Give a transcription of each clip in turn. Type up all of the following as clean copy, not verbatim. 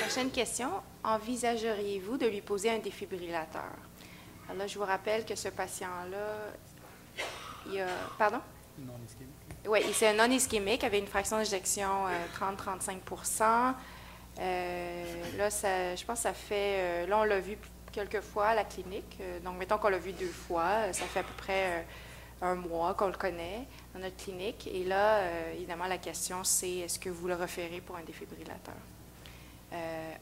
Prochaine question. Envisageriez-vous de lui poser un défibrillateur? Alors là, je vous rappelle que ce patient-là, il a... Pardon? Non ischémique. Oui, c'est un non-ischémique avec une fraction d'éjection 30-35 là, je pense que ça fait... là, on l'a vu quelques fois à la clinique. Donc, mettons qu'on l'a vu 2 fois. Ça fait à peu près 1 mois qu'on le connaît dans notre clinique. Et là, évidemment, la question, c'est est-ce que vous le référez pour un défibrillateur?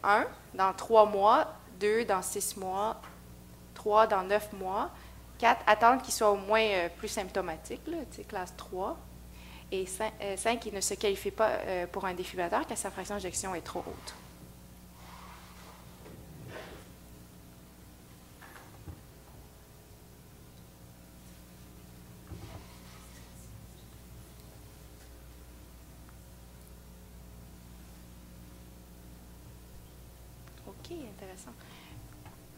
1, dans 3 mois. 2, dans 6 mois. 3, dans 9 mois. 4, attendre qu'il soit au moins plus symptomatique, là, classe 3. Et 5, il ne se qualifie pas pour un défibrillateur car sa fraction d'éjection est trop haute. OK, intéressant.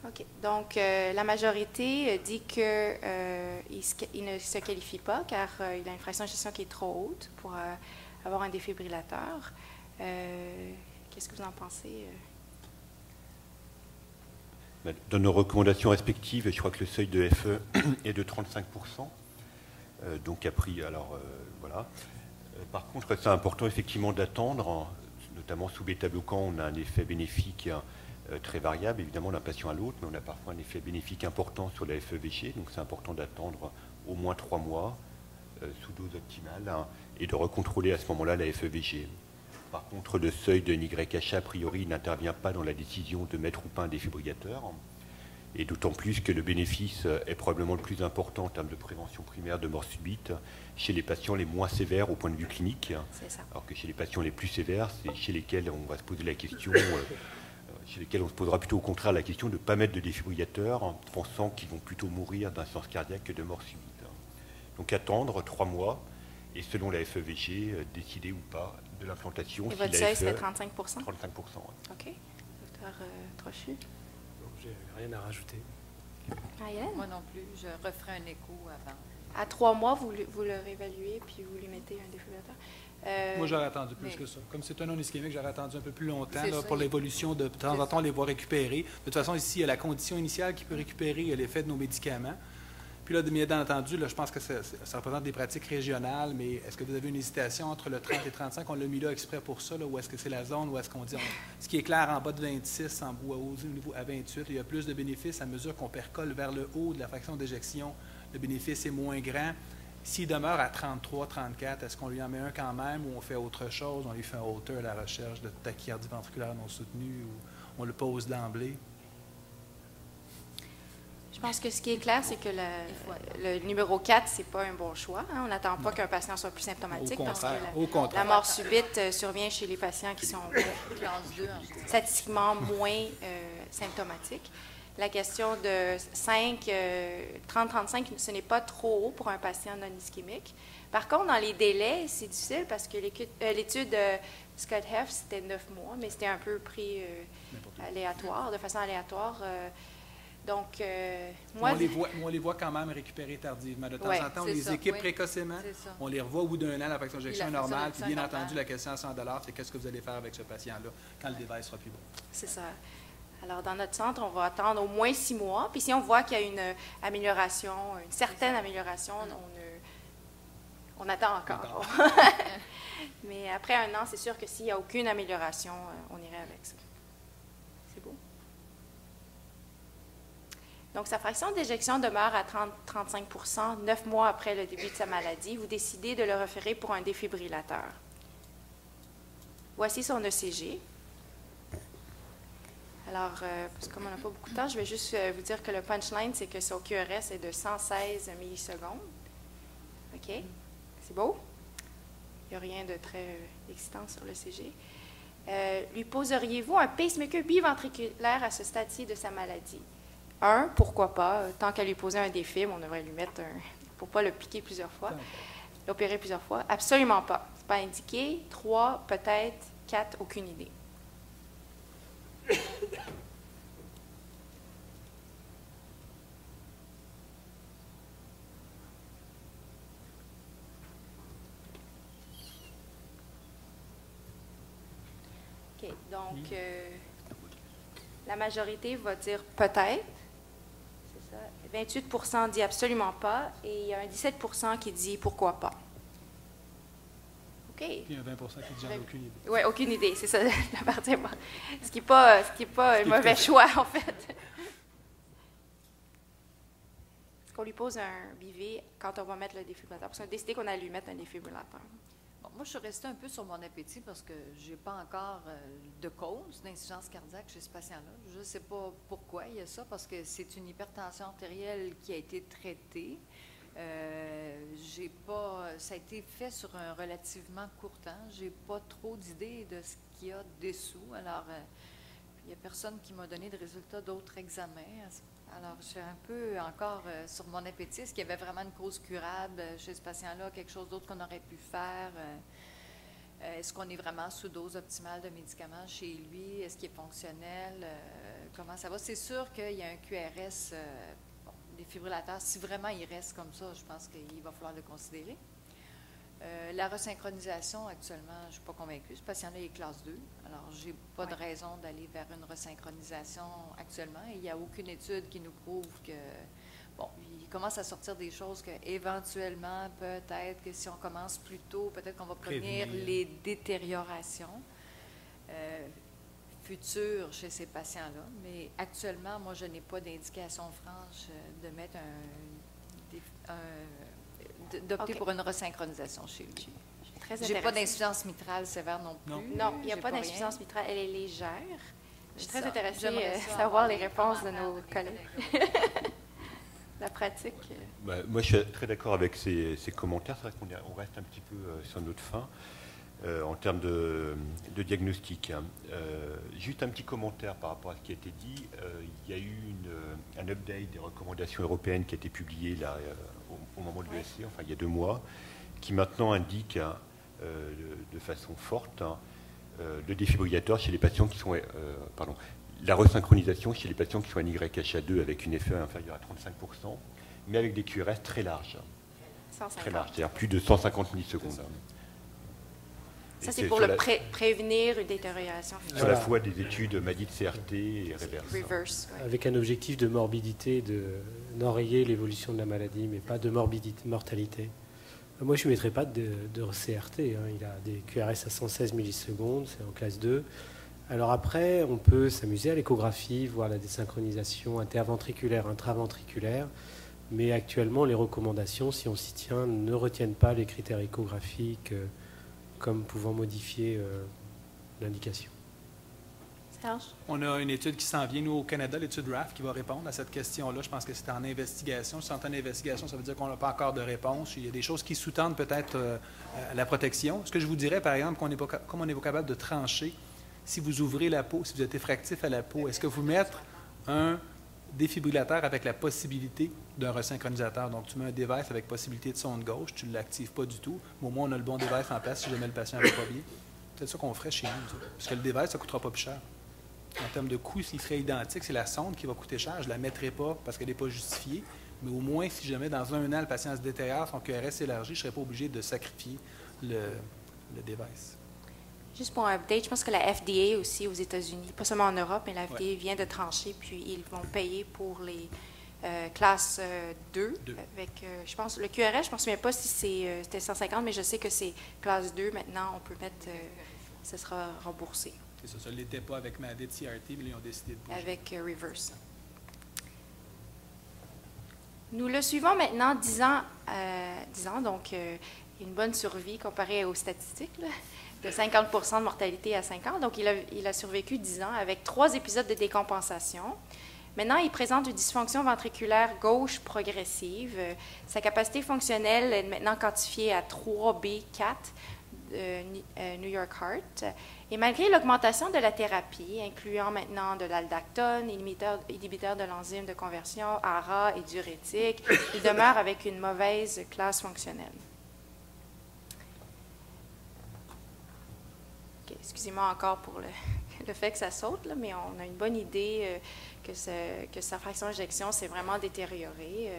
OK. Donc, la majorité dit qu'il ne se qualifie pas car il a une fraction d'éjection qui est trop haute pour avoir un défibrillateur. Qu'est-ce que vous en pensez? Dans nos recommandations respectives, je crois que le seuil de FE est de 35%. Donc, voilà. Par contre, c'est important effectivement d'attendre, notamment sous bêta-bloquant, on a un effet bénéfique très variable, évidemment, d'un patient à l'autre, mais on a parfois un effet bénéfique important sur la FEVG, donc c'est important d'attendre au moins 3 mois sous dose optimale et de recontrôler à ce moment-là la FEVG. Par contre, le seuil de NYHA, a priori, n'intervient pas dans la décision de mettre ou pas un défibrillateur, et d'autant plus que le bénéfice est probablement le plus important en termes de prévention primaire de mort subite chez les patients les moins sévères au point de vue clinique, alors que chez les patients les plus sévères, c'est chez lesquels on va se poser la question... chez lesquels on se posera plutôt au contraire la question de ne pas mettre de défibrillateur en pensant qu'ils vont plutôt mourir d'insuffisance cardiaque que de mort subite. Donc attendre 3 mois et selon la FEVG, décider ou pas de l'implantation. Et votre seuil serait 35%? 35%, oui. OK. Docteur Trochu? J'ai rien à rajouter. Moi non plus, je referai un écho avant. À 3 mois, vous le réévaluez puis vous lui mettez un défibrillateur? Moi, j'aurais attendu plus que ça. Comme c'est un non-ischémique, j'aurais attendu un peu plus longtemps là, ça, pour l'évolution. De temps en temps, on les voit récupérer. De toute façon, ici, il y a la condition initiale qui peut récupérer, il y a l'effet de nos médicaments. Puis là, bien entendu, là, je pense que ça représente des pratiques régionales, mais est-ce que vous avez une hésitation entre le 30 et 35? On l'a mis là exprès pour ça, là, ou est-ce que c'est la zone, ou est-ce qu'on dit... Ce qui est clair, en bas de 26, au niveau à 28, il y a plus de bénéfices à mesure qu'on percole vers le haut de la fraction d'éjection. Le bénéfice est moins grand. S'il demeure à 33, 34, est-ce qu'on lui en met un quand même ou on fait autre chose? On lui fait un hauteur à la recherche de tachycardie ventriculaire non soutenue ou on le pose d'emblée? Je pense que ce qui est clair, c'est que le numéro 4, ce n'est pas un bon choix. Hein. On n'attend pas qu'un patient soit plus symptomatique parce que la mort subite survient chez les patients qui sont statistiquement moins symptomatiques. La question de 30-35, ce n'est pas trop haut pour un patient non ischémique. Par contre, dans les délais, c'est difficile parce que l'étude Scott Heff, c'était 9 mois, mais c'était un peu pris aléatoire, de façon aléatoire. Donc, moi... On les voit quand même récupérer tardivement. De temps en temps, on les équipe précocement. On les revoit au bout d'un an, la fraction d'éjection est normale. Puis bien entendu, la question à 100 $, c'est qu'est-ce que vous allez faire avec ce patient-là quand le dévice sera plus bon. C'est ça. Alors, dans notre centre, on va attendre au moins 6 mois. Puis si on voit qu'il y a une amélioration, une certaine amélioration, on attend encore. Mais après 1 an, c'est sûr que s'il n'y a aucune amélioration, on irait avec ça. C'est beau. Donc, sa fraction d'éjection demeure à 30-35 9 mois après le début de sa maladie. Vous décidez de le référer pour un défibrillateur. Voici son ECG. Alors, parce que comme on n'a pas beaucoup de temps, je vais juste vous dire que le punchline, c'est que son QRS est de 116 millisecondes. OK? C'est beau? Il n'y a rien de très excitant sur l'ECG. Lui poseriez-vous un pacemaker biventriculaire à ce stade-ci de sa maladie? 1, pourquoi pas? Tant qu'à lui poser un défib, on devrait lui mettre un... pour ne pas le piquer plusieurs fois, l'opérer plusieurs fois. Absolument pas. Ce n'est pas indiqué. 3, peut-être. 4, aucune idée. OK. Donc, la majorité va dire peut-être. C'est ça. 28% dit absolument pas. Et il y a un 17% qui dit pourquoi pas. OK. Puis il y a un 20% qui dit j'en ai aucune idée. Oui, aucune idée. C'est ça, la partie. Ce qui n'est pas, un mauvais choix, en fait. Est-ce qu'on lui pose un bivet quand on va mettre le défibrillateur? Parce qu'on a décidé qu'on allait lui mettre un défibrillateur. Bon, moi, je suis restée un peu sur mon appétit parce que je n'ai pas encore de cause d'insuffisance cardiaque chez ce patient-là. Je ne sais pas pourquoi il y a ça, parce que c'est une hypertension artérielle qui a été traitée. Ça a été fait sur un relativement court temps. Je n'ai pas trop d'idées de ce qu'il y a dessous. Alors, il n'y a personne qui m'a donné de résultats d'autres examens. Alors, je suis un peu encore sur mon appétit. Est-ce qu'il y avait vraiment une cause curable chez ce patient-là, quelque chose d'autre qu'on aurait pu faire? Est-ce qu'on est vraiment sous dose optimale de médicaments chez lui? Est-ce qu'il est fonctionnel? Comment ça va? C'est sûr qu'il y a un QRS défibrillateur. Si vraiment il reste comme ça, je pense qu'il va falloir le considérer. La resynchronisation, actuellement, je ne suis pas convaincue. Ce patient-là est classe 2. Alors, je n'ai pas de raison d'aller vers une resynchronisation actuellement. Il n'y a aucune étude qui nous prouve que, bon, il commence à sortir des choses que, éventuellement, peut-être que si on commence plus tôt, peut-être qu'on va prévenir les détériorations futures chez ces patients-là. Mais actuellement, moi, je n'ai pas d'indication franche de mettre d'opter pour une resynchronisation chez lui. Je n'ai pas d'insuffisance mitrale sévère non plus. Non, il n'y a pas d'insuffisance mitrale. Elle est légère. Je suis très intéressée à savoir les réponses de nos collègues. La pratique. Moi, je suis très d'accord avec ces commentaires. C'est vrai qu'on reste un petit peu sur notre fin en termes de diagnostic. Juste un petit commentaire par rapport à ce qui a été dit. Il y a eu un update des recommandations européennes qui a été publié là, au moment de l'ESC, enfin il y a 2 mois, qui maintenant indique de façon forte le défibrillateur chez les patients qui sont, la resynchronisation chez les patients qui sont NYHA2 avec une FE inférieure à 35%, mais avec des QRS très larges. 150. Très larges, c'est-à-dire plus de 150 millisecondes. Ça, c'est pour prévenir une détérioration future. Sur la foi des études MADIT, CRT et reverse. Avec un objectif de morbidité, d'enrayer l'évolution de la maladie, mais pas de mortalité. Moi, je ne mettrais pas de CRT. Il a des QRS à 116 millisecondes, c'est en classe 2. Alors après, on peut s'amuser à l'échographie, voir la désynchronisation interventriculaire, intraventriculaire. Mais actuellement, les recommandations, si on s'y tient, ne retiennent pas les critères échographiques comme pouvant modifier l'indication. Serge? On a une étude qui s'en vient, nous, au Canada, l'étude RAF, qui va répondre à cette question-là. Je pense que c'est en investigation. Si c'est en investigation, ça veut dire qu'on n'a pas encore de réponse. Il y a des choses qui sous-tendent peut-être la protection. Ce que je vous dirais, par exemple, comme on n'est pas capable de trancher, si vous ouvrez la peau, si vous êtes effractif à la peau, est-ce que vous mettez un défibrillateur avec la possibilité d'un resynchronisateur? Donc, tu mets un device avec possibilité de sonde gauche, tu ne l'actives pas du tout, mais au moins on a le bon device en place si jamais le patient ne va pas bien. C'est ça qu'on ferait chez nous, parce que le device, ça ne coûtera pas plus cher. En termes de coût, s'il serait identique, c'est la sonde qui va coûter cher. Je ne la mettrai pas parce qu'elle n'est pas justifiée, mais au moins, si jamais dans 1 an, le patient se détériore, son QRS s'élargit, je ne serais pas obligé de sacrifier le device. Juste pour un update, je pense que la FDA aussi aux États-Unis, pas seulement en Europe, mais la FDA vient de trancher, puis ils vont payer pour les classes 2. Avec, je pense, le QRS, je ne me souviens pas si c'était 150, mais je sais que c'est classe 2. Maintenant, on peut mettre, ce sera remboursé. C'est ça ne l'était pas avec MADIT, CRT, mais ils ont décidé de bouger. Avec Reverse. Nous le suivons maintenant 10 ans, donc une bonne survie comparée aux statistiques, là, de 50 % de mortalité à 5 ans. Donc, il a survécu 10 ans avec 3 épisodes de décompensation. Maintenant, il présente une dysfonction ventriculaire gauche progressive. Sa capacité fonctionnelle est maintenant quantifiée à 3B4 de New York Heart. Et malgré l'augmentation de la thérapie, incluant maintenant de l'aldactone, inhibiteur de l'enzyme de conversion, ARA et diurétique, il demeure avec une mauvaise classe fonctionnelle. Okay, excusez-moi encore pour le fait que ça saute, là, mais on a une bonne idée que sa fraction d'éjection s'est vraiment détériorée.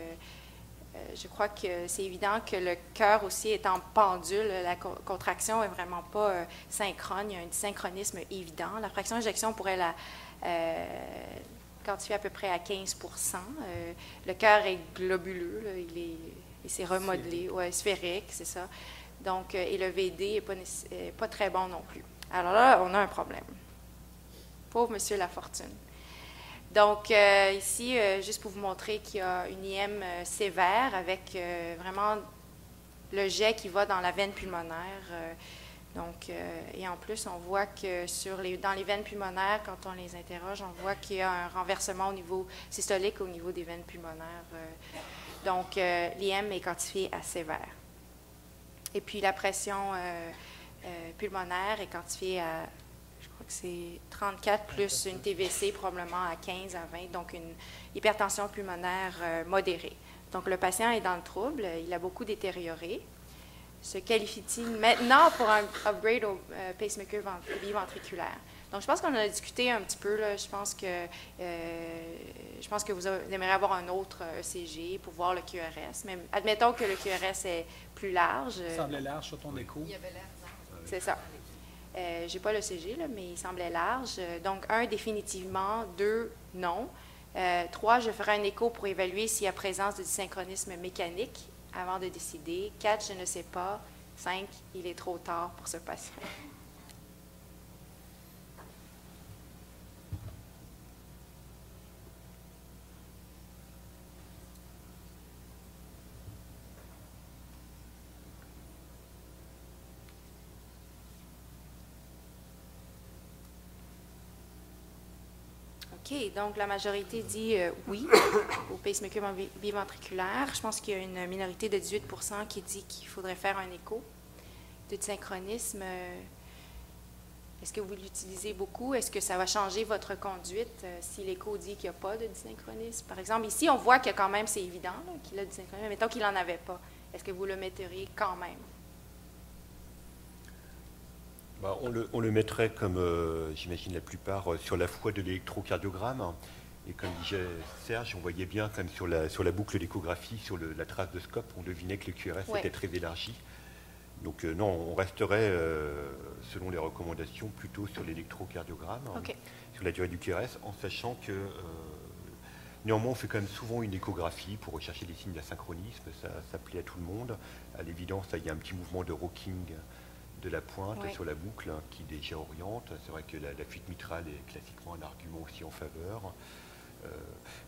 je crois que c'est évident que le cœur aussi est en pendule. La contraction n'est vraiment pas synchrone. Il y a un dysynchronisme évident. La fraction d'éjection pourrait la quantifier à peu près à 15 le cœur est globuleux, là, il s'est remodelé, ouais, sphérique, c'est ça. Donc, et le VD n'est pas très bon non plus. Alors là, on a un problème. Pauvre monsieur Lafortune. Donc, ici, juste pour vous montrer qu'il y a une IM sévère avec vraiment le jet qui va dans la veine pulmonaire. Donc, et en plus, on voit que dans les veines pulmonaires, quand on les interroge, on voit qu'il y a un renversement au niveau systolique, au niveau des veines pulmonaires. Donc, l'IM est quantifié à sévère. Et puis, la pression pulmonaire est quantifiée à, je crois que c'est 34 plus une TVC probablement à 15 à 20, donc une hypertension pulmonaire modérée. Donc, le patient est dans le trouble, il a beaucoup détérioré. Se qualifie-t-il maintenant pour un upgrade au pacemaker biventriculaire? Donc, je pense qu'on en a discuté un petit peu. Là. Je pense que vous aimeriez avoir un autre ECG pour voir le QRS. Mais admettons que le QRS est plus large. Il semblait large sur ton écho. Il y avait l'air. C'est ça. Je n'ai pas l'ECG, là, mais il semblait large. Donc, 1, définitivement. 2, non. 3, je ferai un écho pour évaluer s'il y a présence de dysynchronisme mécanique avant de décider. 4, je ne sais pas. 5, il est trop tard pour ce patient. OK, donc la majorité dit oui au pacemaker biventriculaire. Je pense qu'il y a une minorité de 18 qui dit qu'il faudrait faire un écho de dysynchronisme. Est-ce que vous l'utilisez beaucoup? Est-ce que ça va changer votre conduite si l'écho dit qu'il n'y a pas de dysynchronisme? Par exemple, ici, on voit que quand même, c'est évident qu'il a du dysynchronisme. Mais mettons qu'il n'en avait pas. Est-ce que vous le metteriez quand même? On le mettrait comme, j'imagine la plupart, sur la foi de l'électrocardiogramme. Et comme disait Serge, on voyait bien comme sur la boucle d'échographie, sur la trace de scope, on devinait que le QRS était très élargi. Donc non, on resterait, selon les recommandations, plutôt sur l'électrocardiogramme, sur la durée du QRS, en sachant que néanmoins on fait quand même souvent une échographie pour rechercher des signes d'asynchronisme, ça plaît à tout le monde. À l'évidence, il y a un petit mouvement de rocking de la pointe sur la boucle qui déjà oriente. C'est vrai que la fuite mitrale est classiquement un argument aussi en faveur.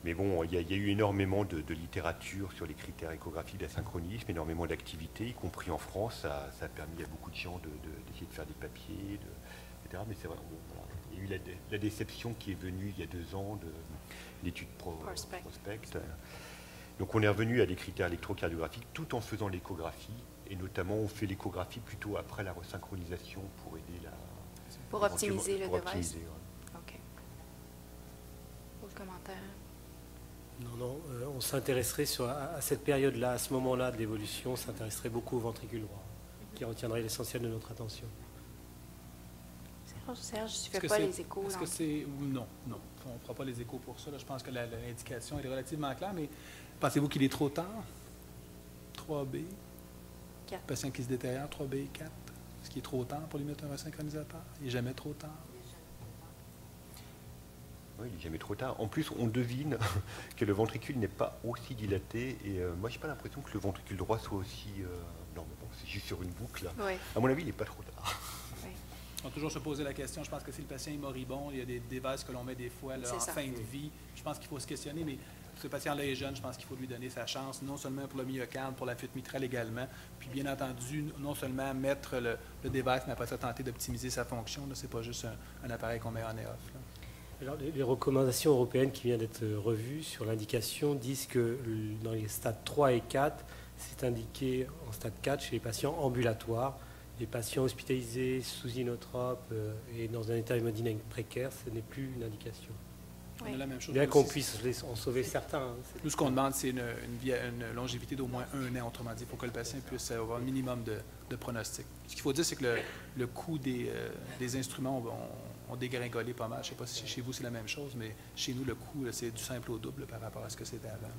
Mais bon, il y a eu énormément de littérature sur les critères échographiques d'asynchronisme, énormément d'activités, y compris en France. Ça a permis à beaucoup de gens d'essayer de faire des papiers, etc. Mais c'est vrai, voilà. Il y a eu la déception qui est venue il y a 2 ans de l'étude Prospect. Donc on est revenu à des critères électrocardiographiques tout en faisant l'échographie. Et notamment, on fait l'échographie plutôt après la resynchronisation pour aider pour optimiser le device. OK. Autre commentaire? Non, on s'intéresserait à cette période-là, à ce moment-là de l'évolution, on s'intéresserait beaucoup au ventricule droit, qui retiendrait l'essentiel de notre attention. Serge, tu ne fais pas les échos? Est-ce que c'est... Non. On ne fera pas les échos pour ça. Là. Je pense que l'indication est relativement claire, mais pensez-vous qu'il est trop tard? 3B? 4. Patient qui se détériore, 3B, 4. Est-ce qu'il est trop tard pour lui mettre un resynchronisateur? Il n'est jamais trop tard. Oui, il n'est jamais trop tard. En plus, on devine que le ventricule n'est pas aussi dilaté. Et moi, je n'ai pas l'impression que le ventricule droit soit aussi... non, mais bon, c'est juste sur une boucle. Oui. À mon avis, il n'est pas trop tard. Oui. On va toujours se poser la question. Je pense que si le patient est moribond, il y a des devices que l'on met des fois là, en fin de vie. Je pense qu'il faut se questionner, mais ce patient-là est jeune, je pense qu'il faut lui donner sa chance, non seulement pour le myocarde, pour la fuite mitrale également, puis bien entendu, non seulement mettre le device, mais après ça, tenter d'optimiser sa fonction. Ce n'est pas juste un appareil qu'on met en off. Alors, les recommandations européennes qui viennent d'être revues sur l'indication disent que dans les stades 3 et 4, c'est indiqué en stade 4 chez les patients ambulatoires. Les patients hospitalisés sous inotropes et dans un état hémodynamique précaire, ce n'est plus une indication. Oui. On a la même chose. Bien qu'on puisse en sauver certains. Nous, ce qu'on demande, c'est une longévité d'au moins 1 an, autrement dit, pour que le patient puisse avoir un minimum de pronostic. Ce qu'il faut dire, c'est que le coût des instruments ont dégringolé pas mal. Je ne sais pas si chez vous c'est la même chose, mais chez nous, le coût, c'est du simple au double par rapport à ce que c'était avant.